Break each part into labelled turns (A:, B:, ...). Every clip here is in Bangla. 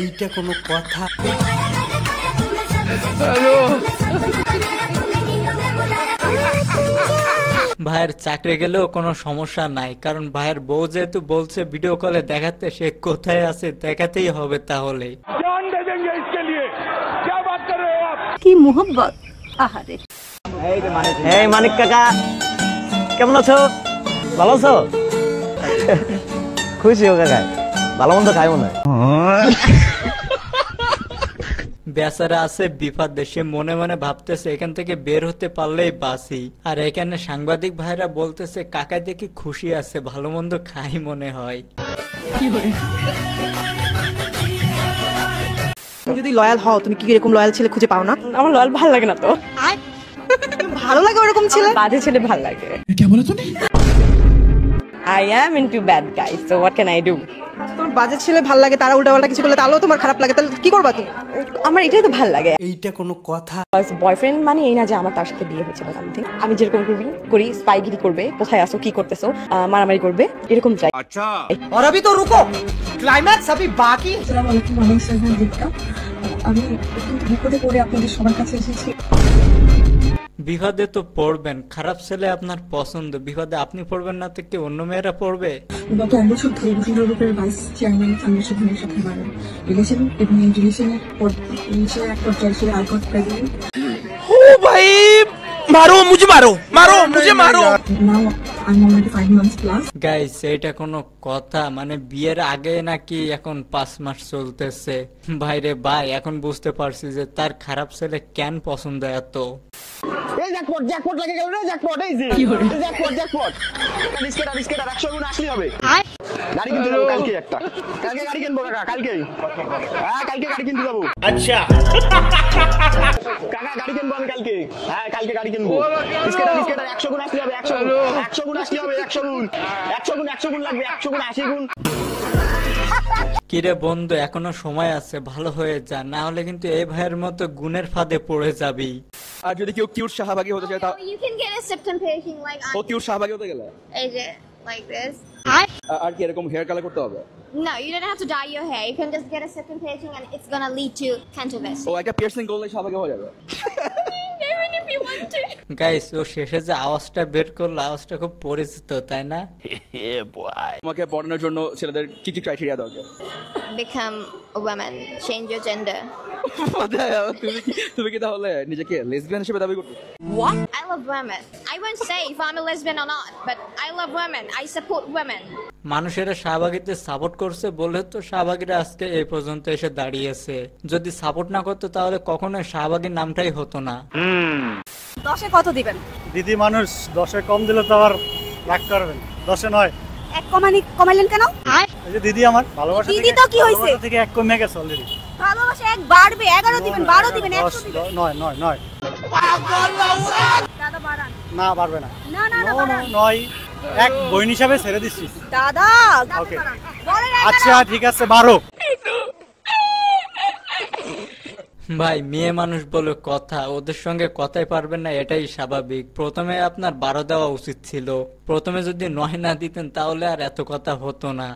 A: এইটা কোনো কথা? ভাইয়ের চাকরি গেলেও কোনো সমস্যা নাই, কারণ ভাইয়ের বউ যেহেতু বলছে ভিডিও কলে দেখাতে, সে কোথায় আছে দেখাতেই হবে। তাহলে
B: কি মোহব্বত! আহারে,
C: এই মানিক কাকা কেমন আছো? ভালো আছো? খুশি ও কাকা, ভালো মন্দ খাই মনে হয়।
A: বেচারা আছে বিপদে, সে মনে মনে ভাবতেছে এখান থেকে বের হতে পারলেই বাঁচি। আর এখানে সাংবাদিক ভাইরা বলতেছে কাকা দেখি খুশি আছে, ভালো মন্দ খাই মনে হয়।
D: তুমি যদি লয়াল হও, তুমি কি এরকম লয়াল ছেলে খুঁজে পাও না?
B: আমার লয়াল ভাল লাগে না তো।
D: ভালো লাগে ওরকম ছেলে?
B: বাজে ছেলে ভাল লাগে। কি বলে তুমি? I am into bad guys, so what can I do?
D: তোর বাজে ছেলে ভাল লাগে, তারা উল্টাপাল্টা কিছু করলে তাহলেও তোমার খারাপ লাগে, তাহলে কি করবা তুমি?
B: আমার এটাই তো ভাল লাগে।
A: এইটা কোনো কথা?
B: বয়ফ্রেন্ড মানে এই না যে আমার তার সাথে বিয়ে হয়েছে বা সামথিং। আমি যেরকম করি স্পাইগিরি করবে, কোথায় আসো কি করতেছো, মারামারি করবে, এরকম চাই।
E: আচ্ছা,
D: और अभी तो रुको, क्लाइमैक्स अभी बाकी।
F: আসসালামু আলাইকুম, আমি সাইফুল দীপিকা। আমি একটু বিপদে পড়ে আপনাদের সবার কাছে এসেছি।
A: বিপদে তো পড়বেন, খারাপ ছেলে আপনার পছন্দ, বিপদে আপনি পড়বেন না তো কি অন্য মেয়েরা পড়বে?
F: গত 1 বছর ধরে বিভিন্ন গ্রুপের ভাইস চেয়ারম্যান আমির সুবহানের সাথে আমার রিলেশন, এবং এই রিলেশনের পর এক পর্যায়ে সে আইকন প্রেসিডেন্ট।
E: ও ভাই মারো মুঝে, মারো মুঝে, মারো।
F: Now I am already 5 months plus.
A: Guys এটা কোনো কথা? মানে বিয়ের আগে নাকি এখন 5 মাস চলতেছে? ভাইরে ভাই, এখন বুঝতে পারছি যে তার খারাপ ছেলে কেন পছন্দ এত।
C: এই জ্যাকপট লাগে গেল রে, জ্যাকপট এই যে জ্যাকপট বিস্কেট 100 গুণ আসলেই হবে। গাড়ি কিনতে যাবো কালকে, কালকে গাড়ি কিনবো কাকা, কালকে গাড়ি কিনতে যাবো। আচ্ছা কাকা গাড়ি কিনবো আমি কালকে, কালকে গাড়ি কিনবো। বিস্কেট 100 গুণ আসলেই হবে, 100 গুণ আসলেই হবে, 100 গুণ লাগবে, 100 গুণ 80 গুণ।
A: কিরে বন্ধু, এখনো সময় আছে, ভালো হয়ে যা, না হলে কিন্তু এই ভাইয়ের মতো গুণের ফাঁদে পড়ে যাবি।
E: আর যদি কেউ কিউট শাহবাগী হতে চায় তাও
G: You can get a septum piercing like
E: ও কিউট শাহবাগী হতে গেলে
G: like this.
E: আর কি এরকম হেয়ার কালার করতে হবে?
G: No, you don't have to dye your hair. You can just get a septum piercing and it's gonna lead to cancerous.
E: ও একটা পিয়ার্সিং করলে শাহবাগী হয়ে যাবে।
G: Even if you want to.
A: Guys ও শেষে যে আওয়াজটা বের করলো, আওয়াজটা খুব পরিচিত, তাই না?
E: তোমাকে পড়ানোর জন্য ছেলেদের কি কি ক্রাইটেরিয়া দরকার?
G: Become a woman. Change your gender.
E: তুমি কি তাহলে নিজেকে লেসবিয়ান হিসেবে দাবি করছো?
G: What? I love women. I won't say if I'm a lesbian or not, but I love women. I support women.
A: মানুষেরা শাহবাগীতে সাপোর্ট করছে বলে তো শাহবাগীরা আজকে এই পর্যন্ত এসে দাঁড়িয়েছে। যদি সাপোর্ট না করতো তাহলে কখনোই শাহবাগীর নামটাই হতো না।
B: 10-এ কত দিবেন?
H: দিদি মানুষ, 10-এ কম দিলে তো আবার রাগ করবেন। 10-এ নয়।
B: এক কমাইলেন কেন?
H: এই যে দিদি আমার ভালোবাসা
B: দিদি তো কি হইছে?
H: থেকে এক কমে গেছে অলরেডি।
B: ভালোবাসা এক বাড়বে, 11 দিবেন, 12 দিবেন, 100 দিবেন।
H: নয়।
B: দাদা বাড়ান।
H: না পারবে না।
B: না বাড়ান।
H: নয়, এক বোন হিসাবে ছেড়ে দিচ্ছি।
B: দাদা
H: ওকে
B: বলেন।
H: আচ্ছা ঠিক আছে 12।
A: ভাই মেয়ে মানুষ বলে কথা, ওদের সঙ্গে কথাই পারবেন না, এটাই স্বাভাবিক। প্রথমে আপনার 12 দেওয়া উচিত ছিল। প্রথমে যদি 9 না দিতেন তাহলে আর এত কথা হতো না।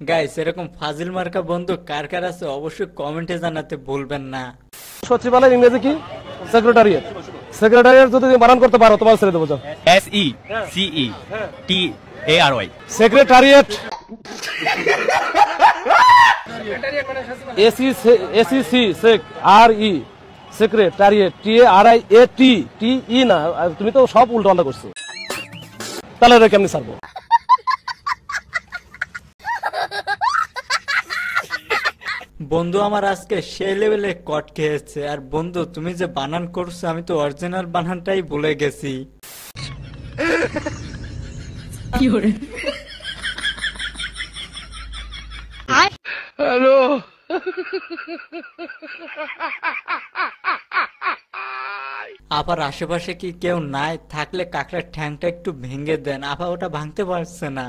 A: গাইস এরকম ফাজিল মার্কা বন্ধু কার কার আছে অবশ্যই কমেন্টে জানাতে ভুলবেন না।
H: সচিবালয়ের ইংরেজি কি? সেক্রেটারিয়েট। সেক্রেটারিয়েট যদি বানান করতে পারো তোমার ছেড়ে দেবো।
E: SECETARY
H: secretariat. SEC সেক RE সেক্রেটারিয়েট TARIATE না, তুমি তো সব উল্টো পাল্টা করছো। তাহলে এটা কেমনি ছাড়বো?
A: বন্ধু আমার আজকে সেই লেভেলে কট খেয়েছে। আর বন্ধু তুমি যে বানান করছো, আমি তো অরিজিনাল বানানটাই ভুলে গেছি।
E: হ্যালো
A: আপার আশেপাশে কি কেউ নাই? থাকলে কাকড়ার ঠ্যাংটা একটু ভেঙে দেন। আপা ওটা ভাঙতে পারছে না।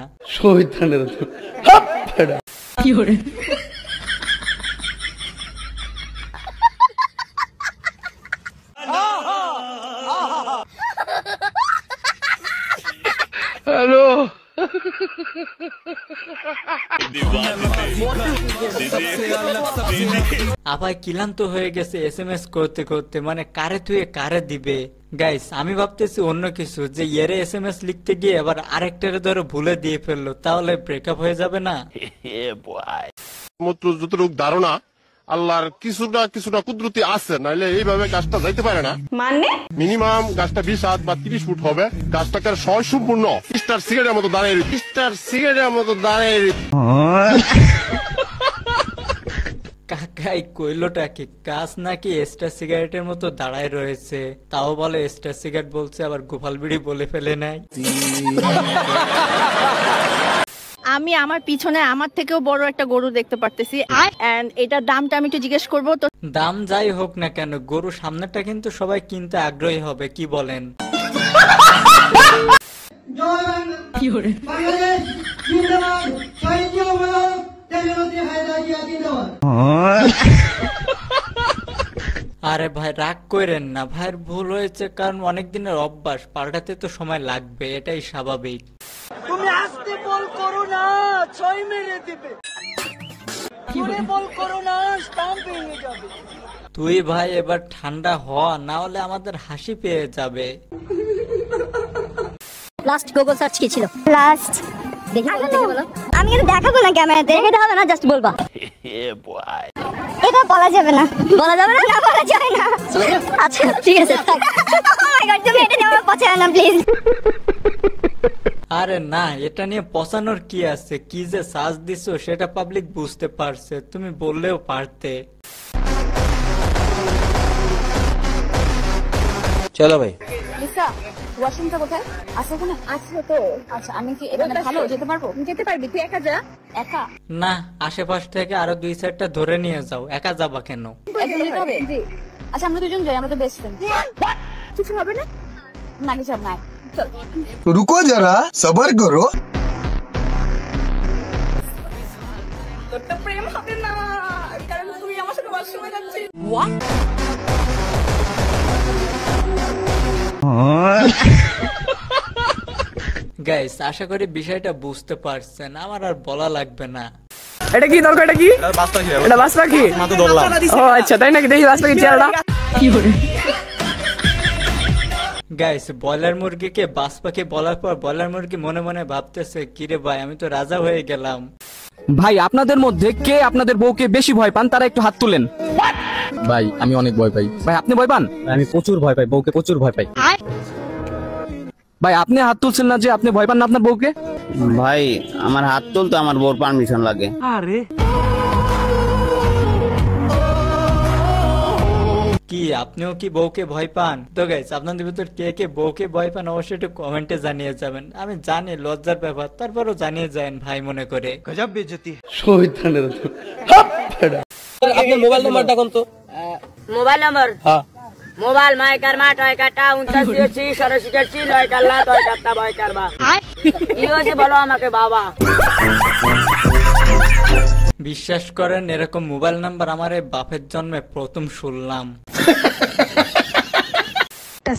A: আপাই ক্লান্ত হয়ে গেছে SMS করতে করতে, মানে কারে তুই কারে দিবে। গাইস আমি ভাবতেছি অন্য কিছু, যে এর SMS লিখতে গিয়ে আবার আরেকটারে ধরে ভুলে দিয়ে ফেললো, তাহলে ব্রেকআপ হয়ে যাবে না?
I: যতটুকু ধারণা আল্লাহর কিছুটা কিছুটা কুদরতি আছে, নাইলে এইভাবে গাছটা যাইতে পারে না।
B: মানে
I: মিনিমাম গাছটা 20 হাত বা 30 ফুট হবে। গাছটাকে সম্পূর্ণ স্টার সিগারেটের মতো দাঁড়িয়ে
A: কাকাই কইলোটা কি? গাছ নাকি স্টার সিগারেটের মতো দাঁড়ায় রয়েছে, তাও বলে স্টার সিগারেট বলছে, আবার গোপাল বিড়ি বলে ফেলে নাই।
J: আমি আমার পিছনে আমার থেকেও বড় একটা গরু দেখতে পারতেছি, এন্ড এটার দামটা আমি একটু জিজ্ঞেস করবো তো।
A: দাম যাই হোক না কেন, গরু সামনেটা কিন্তু সবাই কিনতে আগ্রহী হবে, কি বলেন? আরে ভাই রাগ করেন না, ভাইয়ের ভুল হয়েছে, কারণ অনেক দিনের অভ্যাস, পাল্টাতে তো সময় লাগবে, এটাই স্বাভাবিক।
E: তুমি আসতে বল করো না, 6 মেরে দিবে। জোরে বল করো না, স্টাম্প ভেঙে যাবে।
A: তুই ভাই এবার ঠান্ডা হ, না হলে আমাদের হাসি পেয়ে যাবে।
K: লাস্ট গুগল সার্চ কি ছিল? লাস্ট দেখে বলো। আমি কিন্তু দেখাবো না ক্যামেরাতে, এটা হবে না, জাস্ট বলবা। এটা বলা যাবে না, বলা যাবে না, না বলা যাবে না। আচ্ছা ঠিক আছে। ও মাই গড, তুমি এটা নিয়ে আমার পছায় না প্লিজ।
A: আরে না, এটা নিয়ে পচানোর কি আছে? কি যে সাজ দিছো সেটা পাবলিক বুঝতে পারছে, তুমি বললেও পারতে।
L: চলো ভাই।
J: লিসা, ওয়াশরুমটা কোথায়? আছে ওখানে? আছে তো। আচ্ছা আমি কি এখানে ভালো যেতে পারবো? যেতে পারবি, তুই একা যা। একা
A: না, আশেপাশ থেকে আরো 2-4টা ধরে নিয়ে যাও, একা যাবা কেন?
J: একদম যেতে হবে। আচ্ছা আমরা দুজন যাই, আমরা তো বেস্ট ফ্রেন্ড। কিছু হবে না? না কিছু হবে না। চল।
M: रुको जरा सबर करो।
J: তোরটা প্রেম হবে না, কারণ তুই আমার সাথে ওয়াশরুমে যাচ্ছিস।
A: গাইস আশা করি বিষয়টা বুঝতে পারছেন, আমার আর বলা লাগবে না।
E: এটা কি দরকার? এটা কি? এটা বাস পাখি। ও আচ্ছা, তাই নাকি? দেখি বাস পাখি চেহারাটা কি করে।
A: গাইস ব্রয়লার মুরগিকে বাস পাখি বলার পর ব্রয়লার মুরগি মনে মনে ভাবতেছে, কিরে ভাই আমি তো রাজা হয়ে গেলাম।
N: ভাই আপনাদের মধ্যে কে আপনাদের বউকে বেশি ভয় পান, তারা একটু হাত তুলেন।
L: ভাই আমি অনেক ভয় পাই।
N: ভাই আপনি ভয় পান?
L: আমি প্রচুর ভয় পাই, বউকে প্রচুর ভয় পাই।
N: ভাই আপনি হাত তুলছেন না যে আপনি ভয় পান না আপনার বউকে?
L: ভাই আমার হাত তুলতে আমার বউর পারমিশন লাগে।
N: আরে
A: কি আপনিও কি বউকে ভয় পান? তো গাইস আপনাদের ভিতর কে কে বউকে ভয় পান অবশ্যই একটু কমেন্টে জানিয়ে যাবেন। আমি জানি লজ্জার ব্যাপার, তারপরও জানিয়ে যান ভাই মনে করে।
E: গজব বেইজ্জতি।
L: আপনার মোবাইল নাম্বারটা কোন তো?
K: Mobile number?
L: হ্যাঁ।
K: মোবাইল মাইকার মা টয়কাটা 49 সরস্বতী নয় কাল্লা টয়কাটা ভয় করবা। কি হয়েছে বলো আমাকে বাবা।
A: বিশ্বাস করেন এরকম মোবাইল নাম্বার আমার এই বাপের জন্মে প্রথম শুনলাম।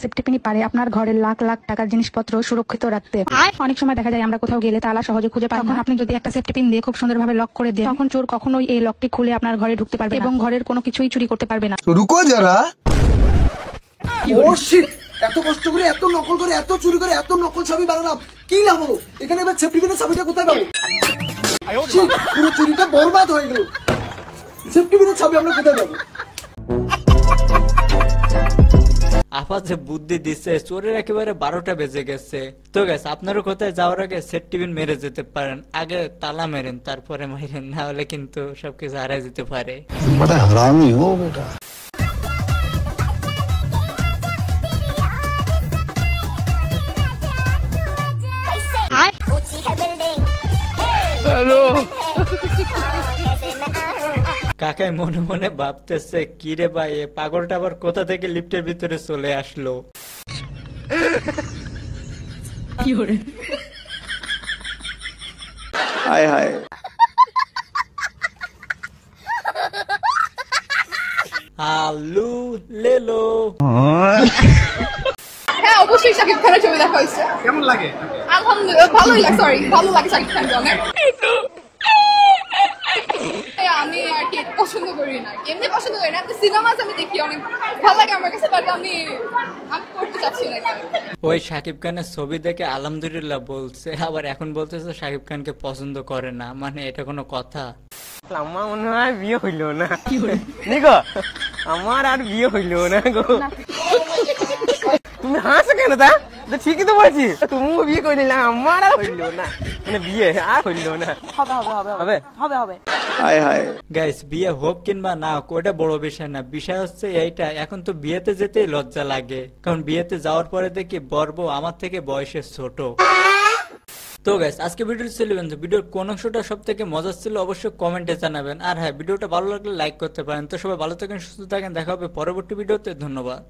O: সেফটিপিনই পারে আপনার ঘরের লাখ লাখ টাকার জিনিসপত্র সুরক্ষিত রাখতে। অনেক সময় দেখা যায় আমরা কোথাও গেলে তালা সহজে খুঁজে পাই না। আপনি যদি একটা সেফটিপিন দিয়ে খুব সুন্দরভাবে লক করে দেন, তখন চোর কখনোই এই লকটি খুলে আপনার ঘরে ঢুকতে পারবে এবং ঘরের কোনো কিছুই চুরি করতে পারবে না।
M: रुको जरा।
E: ও শিট, এত কষ্ট করে এত নকল করে এত চুরি করে এত নকল ছবি বানালাম, কি লাভ হলো? এখানে এবার সেফটিপিনের ছবিটা কোথায় পাবো? শিট, পুরো চুরিটা বরবাদ হয়ে গেল। সেফটিপিনের ছবি আমরা কোথায় পাবো?
A: আপা যে বুদ্ধি দিচ্ছে, চোরের একেবারে 12টা বেজে গেছে। তো গাইস আপনারও কোথায় যাওয়ার আগে সেফটিপিন মেরে যেতে পারেন, আগে তালা মেরেন তারপরে মারেন, না হলে কিন্তু সবকিছু হারাই যেতে পারে।
M: बड़ा हरामी हो बेटा।
E: হ্যালো
A: কাকাই মনে মনে ভাবতেছে কি রে ভাই এ পাগলটা আবার কোথা থেকে লিফটের ভিতরে চলে আসলো।
L: হায় হায়
A: আলু লেলো।
P: হ্যাঁ অবশ্যই শাকিব খানের ছবি দেখা হয়েছে। কেমন লাগে? আলহামদুলিল্লাহ ভালোই লাগে, সরি ভালো লাগে শাকিব খানকে অনেক। আমি আর কি পছন্দ করি না, এমনি পছন্দ করি না, সিনেমা আমি দেখি অনেক ভালো লাগে আমার কাছে, বাট আমি করতে চাচ্ছি না।
A: ওই শাকিব খানের ছবি দেখে আলহামদুলিল্লাহ বলছে, আবার এখন বলতেছে শাকিব খানকে পছন্দ করে না, মানে এটা কোনো কথা?
Q: আমার মনে হয় বিয়ে হইল না। নিকো আমার আর বিয়ে হইল না গো। তুমি হাসো কেন? তা ঠিকই তো বলছি, তুমিও বিয়ে করে নিলে আমার আর হইল না, মানে বিয়ে আর হইল না। হবে হবে হবে হবে হবে হবে।
L: হায় হায়
A: গাইস বিয়ে হোক কিংবা না হোক ওটা বড় বিষয় না, বিষয় হচ্ছে এইটা এখন তো বিয়েতে যেতেই লজ্জা লাগে, কারণ বিয়েতে যাওয়ার পরে দেখি বর্ব আমার থেকে বয়সে ছোট। তো গাইস আজকে ভিডিও ছিল, ভিডিওর কোন অংশটা সব থেকে মজার ছিল অবশ্যই কমেন্টে জানাবেন। আর হ্যাঁ ভিডিওটা ভালো লাগলে লাইক করতে পারেন। তো সবাই ভালো থাকেন, সুস্থ থাকেন, দেখা হবে পরবর্তী ভিডিওতে। ধন্যবাদ।